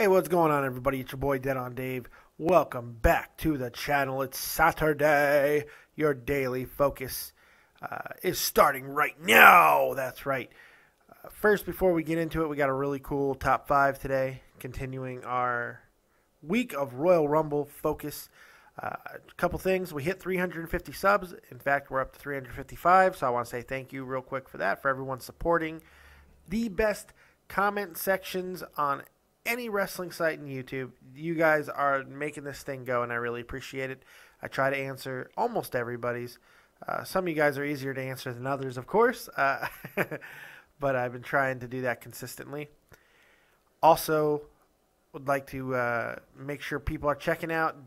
Hey, what's going on, everybody? It's your boy, Dead on Dave. Welcome back to the channel. It's Saturday. Your daily focus is starting right now. That's right. First, before we get into it, we got a really cool top 5 today, continuing our week of Royal Rumble focus. A couple things. We hit 350 subs. In fact, we're up to 355, so I want to say thank you real quick for that, for everyone supporting the best comment sections on any wrestling site in YouTube. You guys are making this thing go, and I really appreciate it. I try to answer almost everybody's. Some of you guys are easier to answer than others, of course, but I've been trying to do that consistently. Also, would like to make sure people are checking out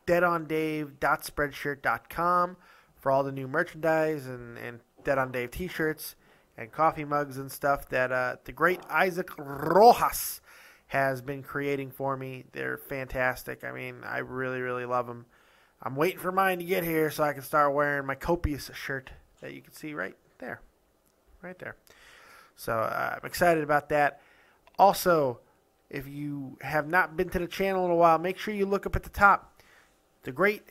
deadondave.spreadshirt.com for all the new merchandise and Dead on Dave t-shirts and coffee mugs and stuff that the great Isaac Rojas has been creating for me. They're fantastic. I mean, I really, really love them. I'm waiting for mine to get here so I can start wearing my copious shirt that you can see right there. Right there. So I'm excited about that. Also, if you have not been to the channel in a while, make sure you look up at the top. The great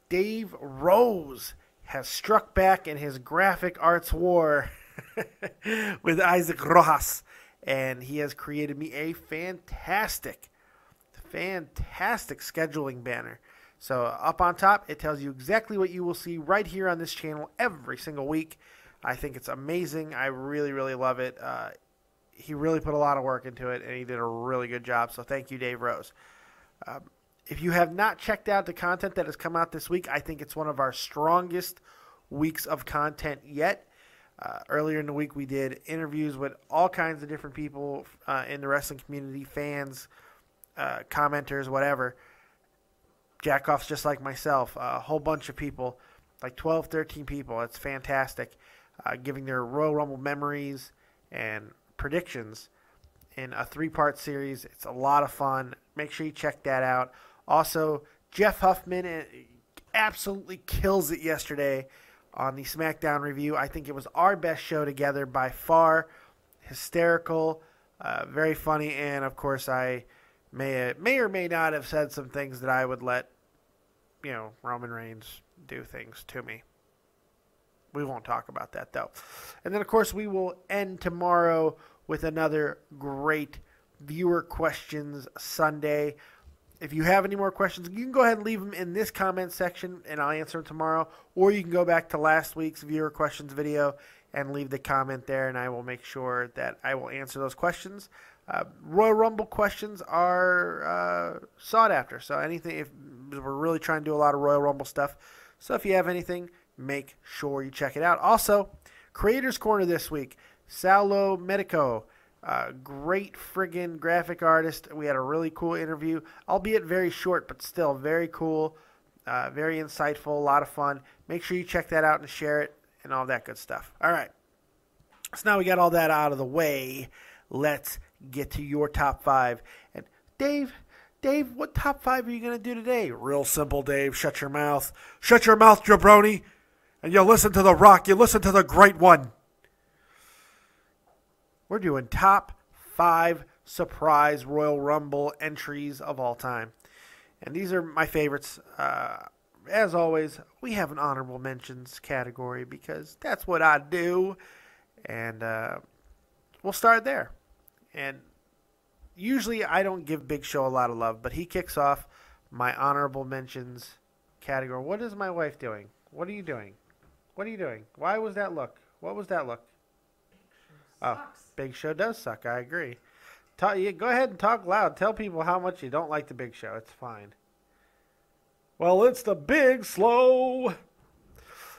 Dave Rose has struck back in his graphic arts war with Isaac Rojas. And he has created me a fantastic scheduling banner. So up on top, it tells you exactly what you will see right here on this channel every single week. I think it's amazing. I really, really love it. He really put a lot of work into it, and he did a really good job. So thank you, Dave Rose. If you have not checked out the content that has come out this week, I think it's one of our strongest weeks of content yet. Earlier in the week, we did interviews with all kinds of different people in the wrestling community, fans, commenters, whatever. Jackoffs just like myself, a whole bunch of people, like 12, 13 people. It's fantastic, giving their Royal Rumble memories and predictions in a 3-part series. It's a lot of fun. Make sure you check that out. Also, Jeff Huffman absolutely kills it yesterday on the SmackDown review. I think it was our best show together by far. Hysterical, very funny, and of course I may or may not have said some things that I would let, Roman Reigns do things to me. We won't talk about that though. And then of course we will end tomorrow with another great viewer questions Sunday. If you have any more questions, you can go ahead and leave them in this comment section, and I'll answer them tomorrow. Or you can go back to last week's viewer questions video and leave the comment there, and I will make sure that I will answer those questions. Royal Rumble questions are sought after, so anything. If we're really trying to do a lot of Royal Rumble stuff, so if you have anything, make sure you check it out. Also, Creators Corner this week, Saulo Medico. Great friggin' graphic artist. We had a really cool interview, albeit very short, but still very cool, very insightful, a lot of fun. Make sure you check that out and share it and all that good stuff. All right. So now we got all that out of the way. Let's get to your top 5. And Dave, what top 5 are you going to do today? Real simple, Dave. Shut your mouth. Shut your mouth, jabroni. And you listen to The Rock. You listen to the great one. We're doing top 5 surprise Royal Rumble entries of all time. And these are my favorites. As always, we have an honorable mentions category because that's what I do. And we'll start there. And usually I don't give Big Show a lot of love, but he kicks off my honorable mentions category. What is my wife doing? What are you doing? What are you doing? Why was that look? What was that look? Oh, Big Show does suck. I agree. Go ahead and talk loud. Tell people how much you don't like the Big Show. It's fine. Well, it's the Big Slow.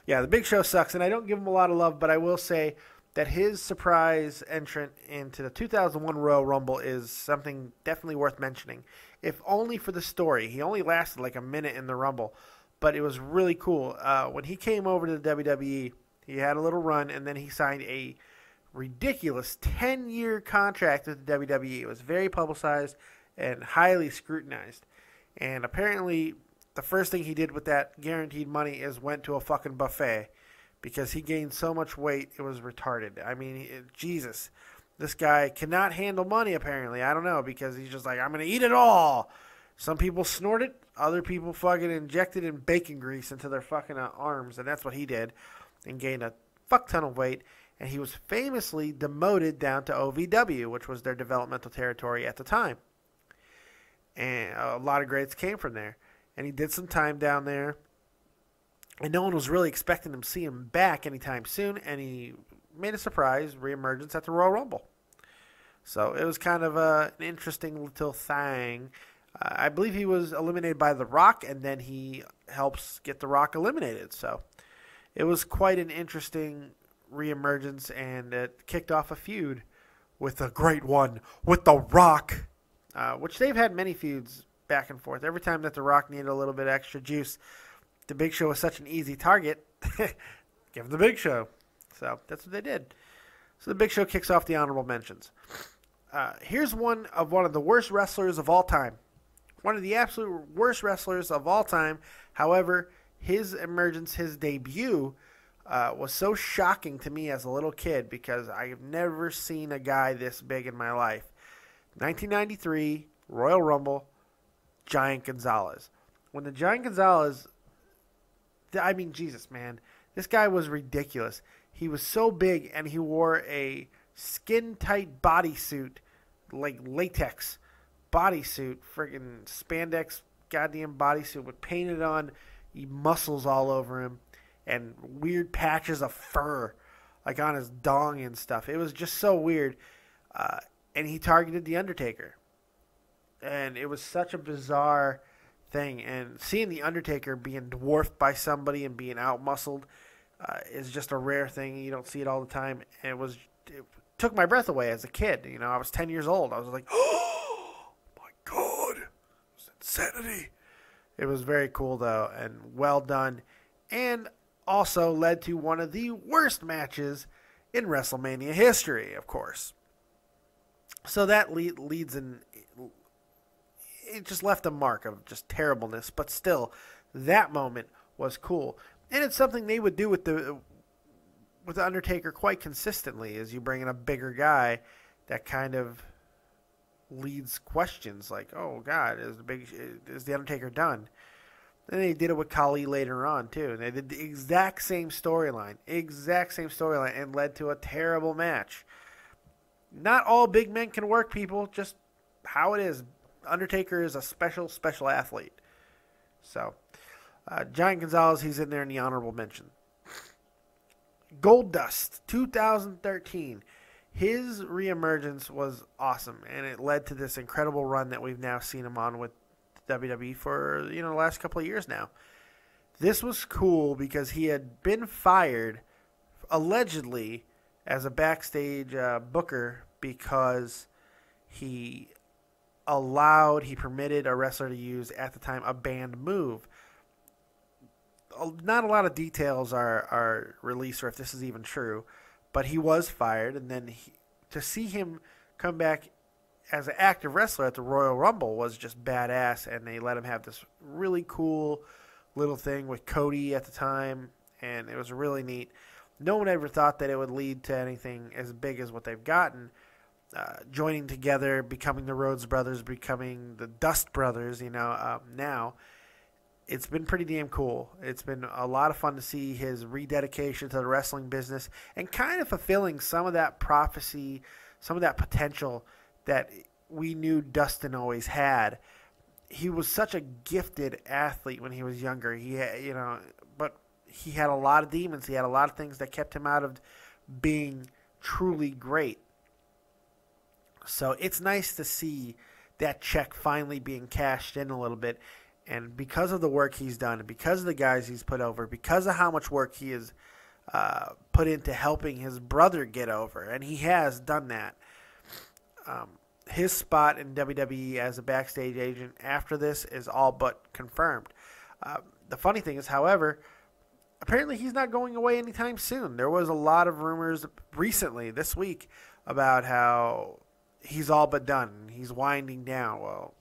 Yeah, the Big Show sucks, and I don't give him a lot of love, but I will say that his surprise entrant into the 2001 Royal Rumble is something definitely worth mentioning, if only for the story. He only lasted like a minute in the Rumble, but it was really cool. When he came over to the WWE, he had a little run, and then he signed a ridiculous 10-year contract with the WWE. It was very publicized and highly scrutinized. And apparently, the first thing he did with that guaranteed money is went to a fucking buffet because he gained so much weight, it was retarded. I mean, Jesus. This guy cannot handle money, apparently. I don't know, because he's just like, I'm going to eat it all. Some people snort it. Other people fucking inject it in bacon grease into their fucking arms. And that's what he did. And gained a fuck ton of weight. And he was famously demoted down to OVW, which was their developmental territory at the time. And a lot of greats came from there. And he did some time down there. And no one was really expecting to see him back anytime soon. And he made a surprise reemergence at the Royal Rumble. So it was kind of an interesting little thing. I believe he was eliminated by The Rock, and then he helps get The Rock eliminated. So it was quite an interesting reemergence, and it kicked off a feud with a great one, with The Rock, which they've had many feuds back and forth. Every time that The Rock needed a little bit extra juice, the Big Show was such an easy target. Give him the Big Show. So that's what they did. So the Big Show kicks off the honorable mentions. Here's one of the worst wrestlers of all time. One of the absolute worst wrestlers of all time. However, his emergence, his debut, was so shocking to me as a little kid because I have never seen a guy this big in my life. 1993, Royal Rumble, Giant Gonzalez. When the Giant Gonzalez, I mean, Jesus, man, this guy was ridiculous. He was so big, and he wore a skin-tight bodysuit, like latex bodysuit, friggin' spandex goddamn bodysuit with painted on muscles all over him and weird patches of fur, like on his dong and stuff. It was just so weird. And he targeted The Undertaker. And it was such a bizarre thing. And seeing The Undertaker being dwarfed by somebody and being out-muscled is just a rare thing. You don't see it all the time. And it took my breath away as a kid. You know, I was 10 years old. I was like, oh, my God. It's insanity. It was very cool, though, and well done. And also led to one of the worst matches in WrestleMania history, of course. So that leads in. It just left a mark of just terribleness, but still, that moment was cool, and it's something they would do with the Undertaker quite consistently. Is you bring in a bigger guy, that kind of leads questions like, "Oh God, is the Undertaker done?" And they did it with Khali later on too, and they did the exact same storyline, and led to a terrible match. Not all big men can work, people. Just how it is. Undertaker is a special athlete. So, Giant Gonzalez, he's in there in the honorable mention. Goldust, 2013. His reemergence was awesome, and it led to this incredible run that we've now seen him on with WWE for, the last couple of years now. This was cool because he had been fired, allegedly, as a backstage booker because he permitted a wrestler to use, at the time, a banned move. Not a lot of details are released, or if this is even true, but he was fired, and then to see him come back as an active wrestler at the Royal Rumble was just badass, and they let him have this really cool little thing with Cody at the time, and it was really neat. No one ever thought that it would lead to anything as big as what they've gotten. Joining together, becoming the Rhodes Brothers, becoming the Dust Brothers, now. It's been pretty damn cool. It's been a lot of fun to see his rededication to the wrestling business and kind of fulfilling some of that prophecy, some of that potential that we knew Dustin always had. He was such a gifted athlete when he was younger. But he had a lot of demons. He had a lot of things that kept him out of being truly great. So it's nice to see that check finally being cashed in a little bit. And because of the work he's done, and because of the guys he's put over, because of how much work he has put into helping his brother get over, and he has done that, his spot in WWE as a backstage agent after this is all but confirmed. The funny thing is, however, apparently he's not going away anytime soon. There was a lot of rumors recently, this week, about how he's all but done. He's winding down. Well,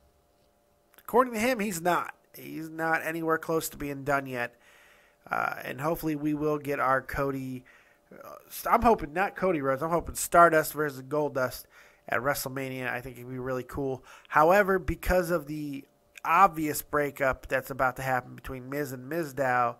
according to him, he's not. He's not anywhere close to being done yet. And hopefully we will get our Cody I'm hoping not Cody Rhodes. I'm hoping Stardust versus Goldust at WrestleMania. I think it'd be really cool. However, because of the obvious breakup that's about to happen between Miz and Mizdow,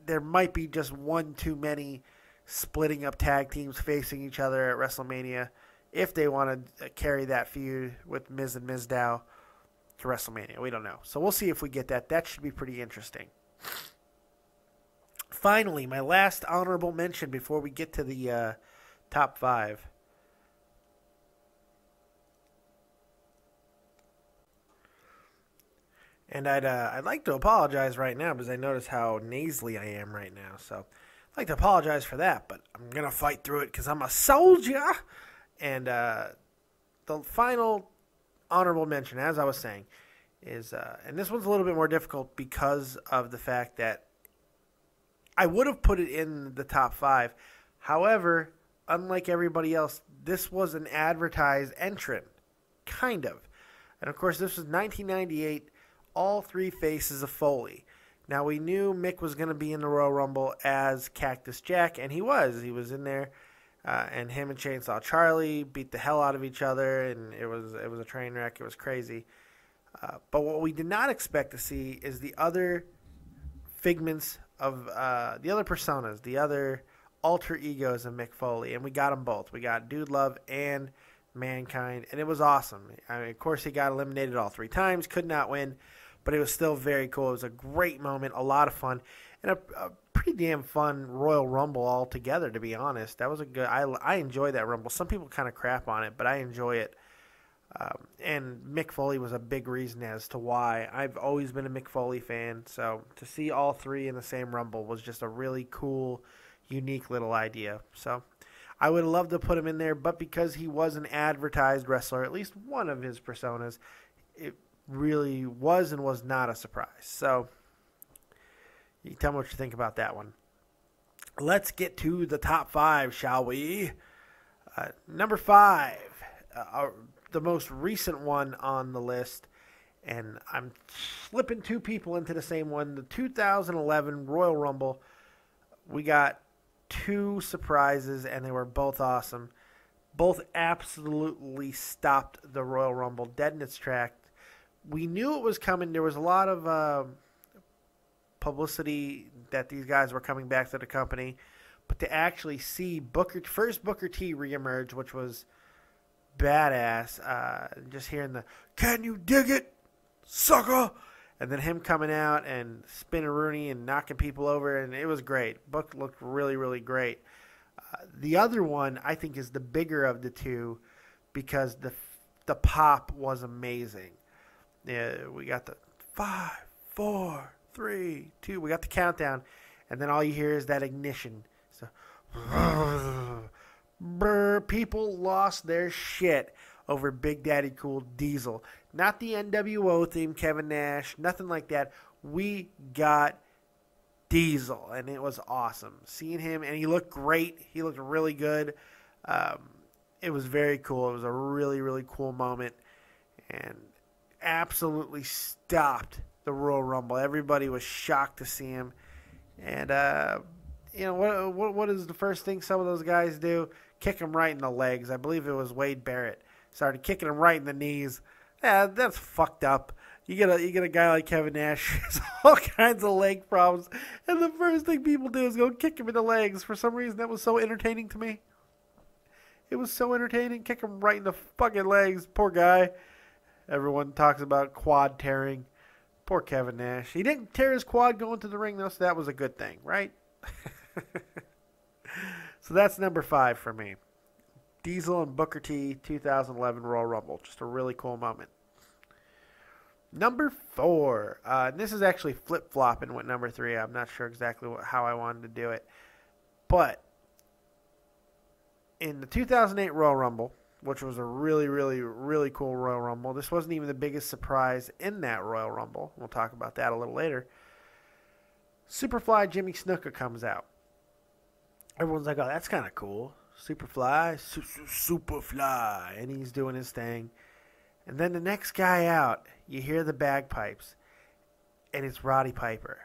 there might be just one too many splitting up tag teams facing each other at WrestleMania if they want to carry that feud with Miz and Mizdow to WrestleMania. We don't know. So we'll see if we get that. That should be pretty interesting. Finally, my last honorable mention before we get to the top 5. And I'd like to apologize right now because I notice how nasally I am right now. So I'd like to apologize for that, but I'm going to fight through it because I'm a soldier. And the final honorable mention, as I was saying, is, and this one's a little bit more difficult because of the fact that I would have put it in the top 5. However, unlike everybody else, this was an advertised entrant, kind of. And of course, this was 1998, all 3 faces of Foley. Now, we knew Mick was going to be in the Royal Rumble as Cactus Jack, and he was. He was in there. And him and Chainsaw Charlie beat the hell out of each other, and it was a train wreck. It was crazy. But what we did not expect to see is the other figments of the other personas, the other alter egos of Mick Foley, and we got them both. We got Dude Love and Mankind, and it was awesome. I mean, of course, he got eliminated all 3 times, could not win, but it was still very cool. It was a great moment, a lot of fun, and a pretty damn fun Royal Rumble altogether, to be honest. That was a good. I enjoyed that Rumble. Some people kind of crap on it, but I enjoy it. And Mick Foley was a big reason as to why. I've always been a Mick Foley fan, so to see all 3 in the same Rumble was just a really cool, unique little idea. So I would have loved to put him in there, but because he was an advertised wrestler, at least one of his personas, it really was and was not a surprise. So you tell me what you think about that one. Let's get to the top 5, shall we? Number 5, the most recent one on the list, and I'm slipping 2 people into the same one. The 2011 Royal Rumble, we got 2 surprises, and they were both awesome. Both absolutely stopped the Royal Rumble dead in its tracks. We knew it was coming. There was a lot of publicity that these guys were coming back to the company, but to actually see Booker T reemerge, which was badass, just hearing the "Can you dig it, sucker?" and then him coming out and spinning Rooney and knocking people over, and it was great. Book looked really, really great. The other one I think is the bigger of the 2 because the pop was amazing. Yeah, we got the 5, 4, 3, 2. We got the countdown, and then all you hear is that ignition. So, people lost their shit over Big Daddy Cool Diesel. Not the NWO theme, Kevin Nash, nothing like that. We got Diesel, and it was awesome. Seeing him, and he looked great. He looked really good. It was very cool. It was a really, really cool moment, and absolutely stopped the Royal Rumble. Everybody was shocked to see him. And, what is the first thing some of those guys do? Kick him right in the legs. I believe it was Wade Barrett. Started kicking him right in the knees. Yeah, that's fucked up. You get a guy like Kevin Nash, has all kinds of leg problems, and the first thing people do is go kick him in the legs. For some reason, that was so entertaining to me. It was so entertaining. Kick him right in the fucking legs. Poor guy. Everyone talks about quad tearing. Poor Kevin Nash. He didn't tear his quad going to the ring, though, so that was a good thing, right? So that's number 5 for me. Diesel and Booker T 2011 Royal Rumble. Just a really cool moment. Number 4. And this is actually flip-flopping with number 3. I'm not sure exactly how I wanted to do it. But in the 2008 Royal Rumble, which was a really, really, really cool Royal Rumble, this wasn't even the biggest surprise in that Royal Rumble. We'll talk about that a little later. Superfly Jimmy Snuka comes out. Everyone's like, oh, that's kind of cool. Superfly, Superfly, and he's doing his thing. And then the next guy out, you hear the bagpipes, and it's Roddy Piper.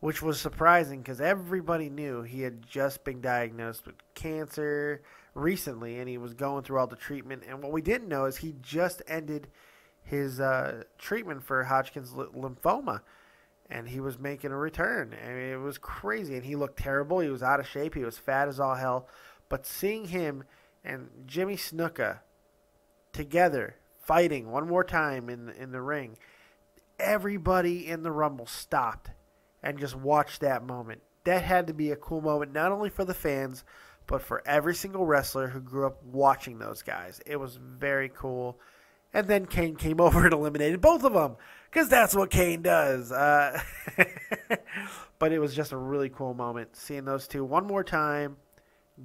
which was surprising because everybody knew he had just been diagnosed with cancer recently, and he was going through all the treatment. And what we didn't know is he just ended his treatment for Hodgkin's lymphoma, and he was making a return. I mean, it was crazy, and he looked terrible. He was out of shape. He was fat as all hell. But seeing him and Jimmy Snuka together fighting one more time in the ring, everybody in the Rumble stopped and just watched that moment. That had to be a cool moment, not only for the fans, but for every single wrestler who grew up watching those guys. It was very cool. And then Kane came over and eliminated both of them, because that's what Kane does. But it was just a really cool moment. Seeing those two one more time,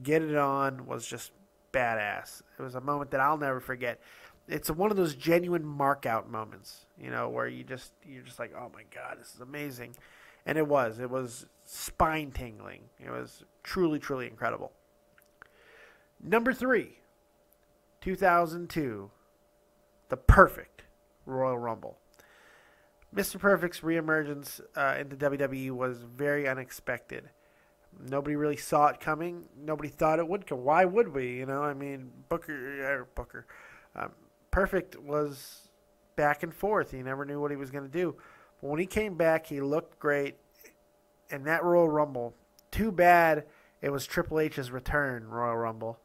get it on, was just badass. It was a moment that I'll never forget. It's one of those genuine mark-out moments, where you're just like, oh my God, this is amazing. And it was spine-tingling. It was truly, truly incredible. Number 3, 2002, the perfect Royal Rumble. Mr. Perfect's reemergence into WWE was very unexpected. Nobody really saw it coming. Nobody thought it would come. Why would we? I mean, Perfect was back and forth. He never knew what he was going to do. But when he came back, he looked great. And that Royal Rumble, too bad it was Triple H's return Royal Rumble,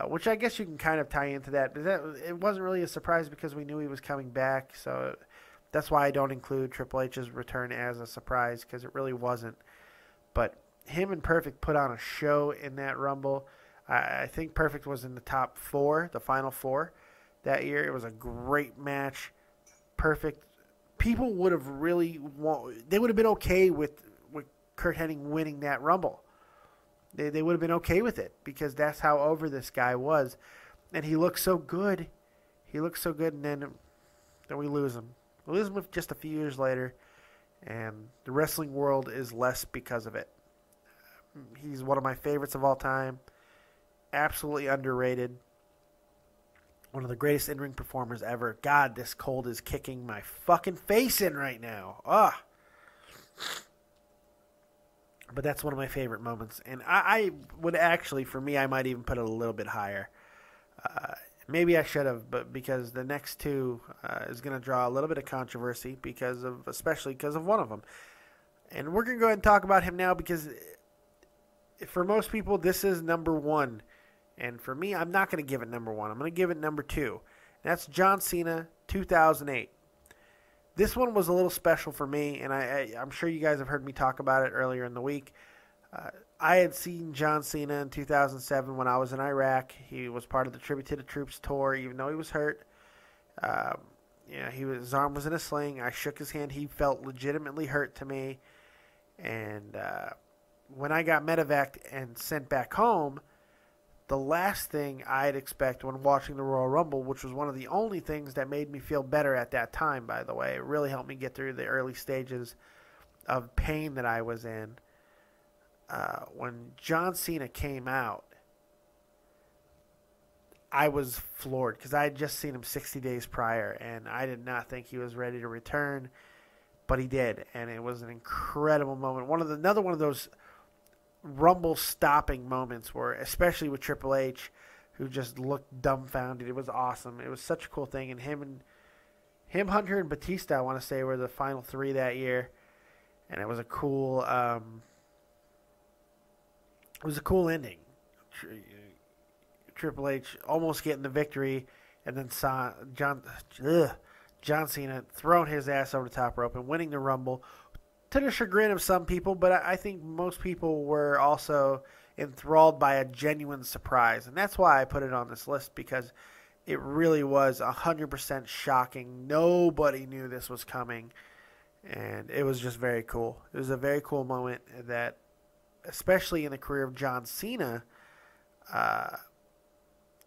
which I guess you can kind of tie into that. But it wasn't really a surprise because we knew he was coming back. So that's why I don't include Triple H's return as a surprise, because it really wasn't. But him and Perfect put on a show in that Rumble. I think Perfect was in the top 4, the final 4 that year. It was a great match. Perfect. People would have they would have been okay with Curt Hennig winning that Rumble. They would have been okay with it, because that's how over this guy was. And he looked so good. And then we lose him. We lose him just a few years later, and the wrestling world is less because of it. He's one of my favorites of all time. Absolutely underrated. One of the greatest in-ring performers ever. God, this cold is kicking my fucking face in right now. Ah. But that's one of my favorite moments. And I would actually, for me, I might even put it a little bit higher. Maybe I should have, but because the next two is going to draw a little bit of controversy, especially because of one of them. And we're going to go ahead and talk about him now, because for most people, this is number 1. And for me, I'm not going to give it number 1. I'm going to give it number 2. That's John Cena, 2008. This one was a little special for me, and I'm sure you guys have heard me talk about it earlier in the week. I had seen John Cena in 2007 when I was in Iraq. He was part of the Tribute to the Troops tour, even though he was hurt. His arm was in a sling. I shook his hand. He felt legitimately hurt to me. And when I got medevaced and sent back home, the last thing I'd expect when watching the Royal Rumble, which was one of the only things that made me feel better at that time, by the way. It really helped me get through the early stages of pain that I was in. When John Cena came out, I was floored, because I had just seen him 60 days prior, and I did not think he was ready to return, but he did, and it was an incredible moment. Another one of those Rumble stopping moments, where, especially with Triple H, who just looked dumbfounded. It was awesome. It was such a cool thing. And him, Hunter, and Batista, I want to say, were the final 3 that year. And it was a cool, ending. Triple H almost getting the victory, and then John Cena throwing his ass over the top rope and winning the Rumble, to the chagrin of some people, but I think most people were also enthralled by a genuine surprise. And that's why I put it on this list, because it really was 100% shocking. Nobody knew this was coming, and it was just very cool. It was a very cool moment that, especially in the career of John Cena,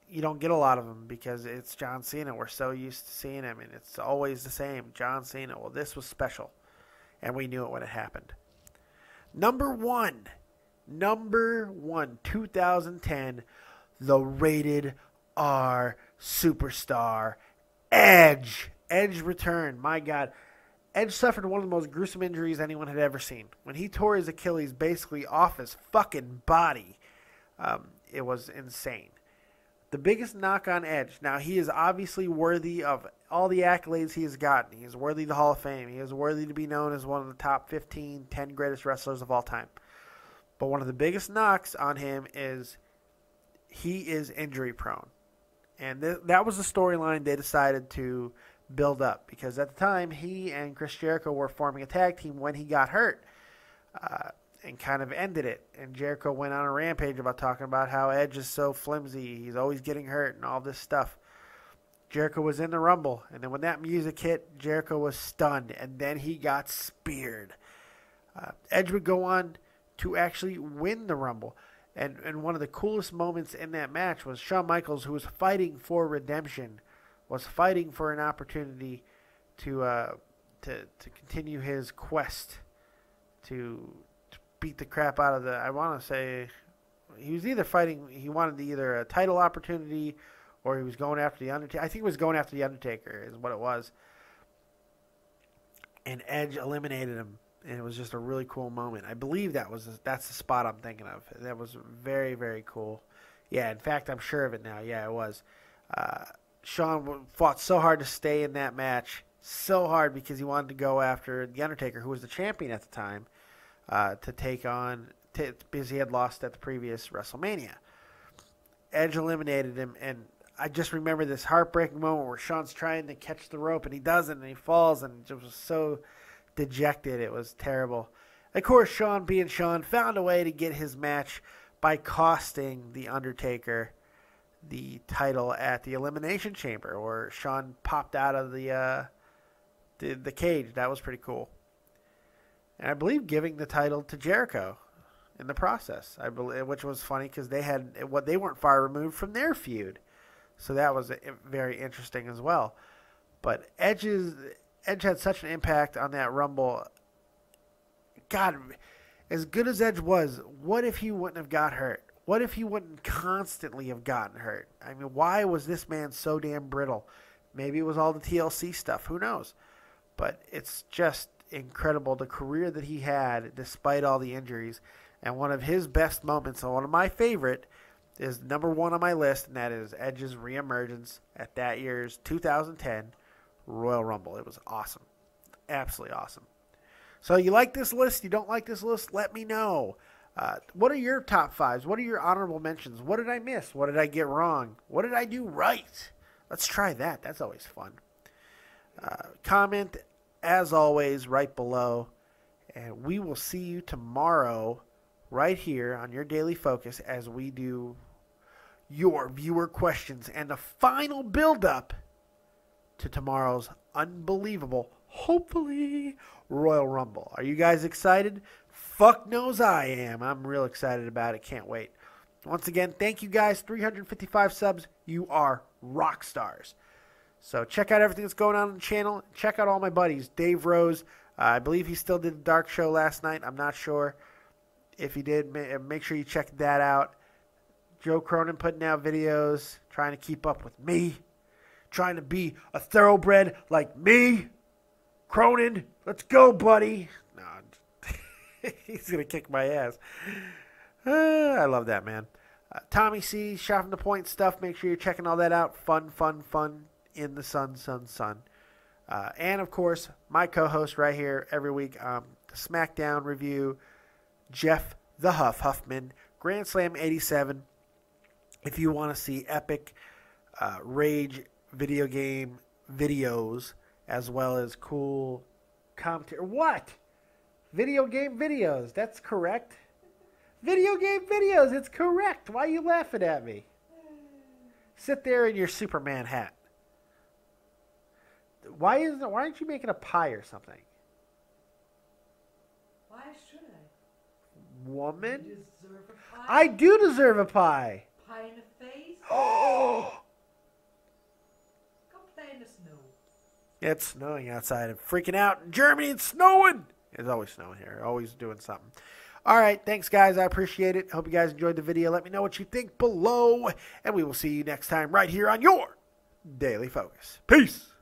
you don't get a lot of them, because it's John Cena. We're so used to seeing him, and it's always the same. John Cena. Well, this was special. And we knew it when it happened. Number 1, 2010, the rated R superstar, Edge. Edge returned. My God. Edge suffered one of the most gruesome injuries anyone had ever seen. When he tore his Achilles basically off his fucking body, it was insane. The biggest knock on Edge, now he is obviously worthy of all the accolades he has gotten. He is worthy of the Hall of Fame. He is worthy to be known as one of the top 15, 10 greatest wrestlers of all time. But one of the biggest knocks on him is he is injury prone. And that was the storyline they decided to build up, because at the time he and Chris Jericho were forming a tag team when he got hurt, and kind of ended it. And Jericho went on a rampage about talking about how Edge is so flimsy, he's always getting hurt and all this stuff. Jericho was in the Rumble, and then when that music hit, Jericho was stunned, and then he got speared. Edge would go on to actually win the Rumble. And one of the coolest moments in that match was Shawn Michaels, who was fighting for redemption, was fighting for an opportunity to continue his quest to beat the crap out of the, I want to say, he was either fighting, he wanted either a title opportunity or he was going after the Undertaker. I think he was going after the Undertaker is what it was. And Edge eliminated him. And it was just a really cool moment. I believe that's the spot I'm thinking of. That was very, very cool. Yeah, in fact, I'm sure of it now. Yeah, it was. Shawn fought so hard to stay in that match. So hard because he wanted to go after The Undertaker, who was the champion at the time, to take on, because he had lost at the previous WrestleMania. Edge eliminated him, and I just remember this heartbreaking moment where Shawn's trying to catch the rope, and he doesn't, and he falls, and it was so dejected. It was terrible. Of course, Shawn, being Shawn, found a way to get his match by costing The Undertaker the title at the Elimination Chamber, where Shawn popped out of the cage. That was pretty cool. And I believe giving the title to Jericho in the process, I believe, which was funny because they weren't far removed from their feud, so that was very interesting as well. But Edge had such an impact on that Rumble. God, as good as Edge was, what if he wouldn't have got hurt? What if he wouldn't constantly have gotten hurt? I mean, why was this man so damn brittle? Maybe it was all the TLC stuff. Who knows? But it's just incredible, the career that he had despite all the injuries. And one of his best moments, and one of my favorite, is number one on my list, and that is Edge's reemergence at that year's 2010 Royal Rumble. It was awesome. Absolutely awesome. So you like this list? You don't like this list? Let me know. What are your top fives? What are your honorable mentions? What did I miss? What did I get wrong? What did I do right? Let's try that. That's always fun. Comment, as always, right below. And we will see you tomorrow right here on your Daily Focus as we do your viewer questions and the final build-up to tomorrow's unbelievable, hopefully, Royal Rumble. Are you guys excited? Fuck knows I am. I'm real excited about it. Can't wait. Once again, thank you guys. 355 subs. You are rock stars. So check out everything that's going on the channel. Check out all my buddies. Dave Rose. I believe he still did the Dark Show last night. I'm not sure. If he did, make sure you check that out. Joe Cronin putting out videos, trying to keep up with me. Trying to be a thoroughbred like me. Cronin, let's go, buddy. No, he's going to kick my ass. I love that, man. Tommy C, Shot from the Point stuff. Make sure you're checking all that out. Fun, fun, fun in the sun. And, of course, my co-host right here every week, the SmackDown review, Jeff the Huffman, Grand Slam 87. If you want to see epic rage video game videos as well as cool commentary. What? Video game videos. That's correct. Video game videos. It's correct. Why are you laughing at me? Sit there in your Superman hat. Why aren't you making a pie or something? Why should I? Woman? You deserve a pie. I do deserve a pie. Pie in the face? Oh! Go play in the snow. It's snowing outside. I'm freaking out. In Germany, it's snowing. It's always snowing here. Always doing something. All right. Thanks, guys. I appreciate it. Hope you guys enjoyed the video. Let me know what you think below. And we will see you next time right here on your Daily Focus. Peace.